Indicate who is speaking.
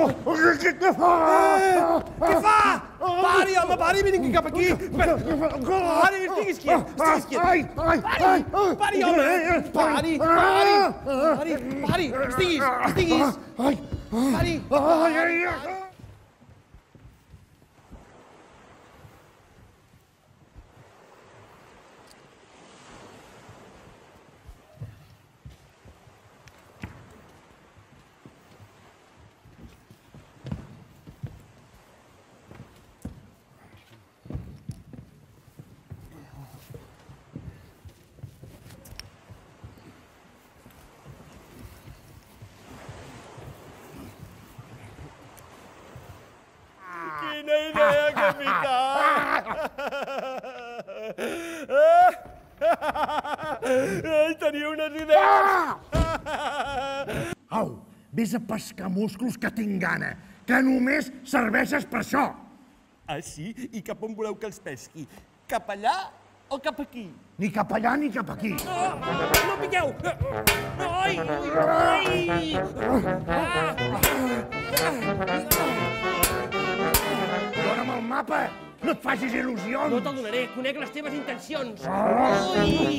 Speaker 1: Què fa?
Speaker 2: Què fa? Pari, home, pari, vingui cap aquí. Pari, estiguis quiet, estiguis quiet. Pari, home, pari, estiguis. Pari.
Speaker 3: Quina idea, capità! Teniu unes idees!
Speaker 1: Au, vés a pescar musclos que tinc gana, que només serveixes per això.
Speaker 3: Ah, sí? I cap on voleu que els pesqui? Cap allà o cap aquí?
Speaker 1: Ni cap allà ni cap aquí.
Speaker 2: No piqueu! Ai!
Speaker 1: Dóna'm el mapa! No et facis il·lusions!
Speaker 2: No te'l donaré, conec les teves intencions. Ai!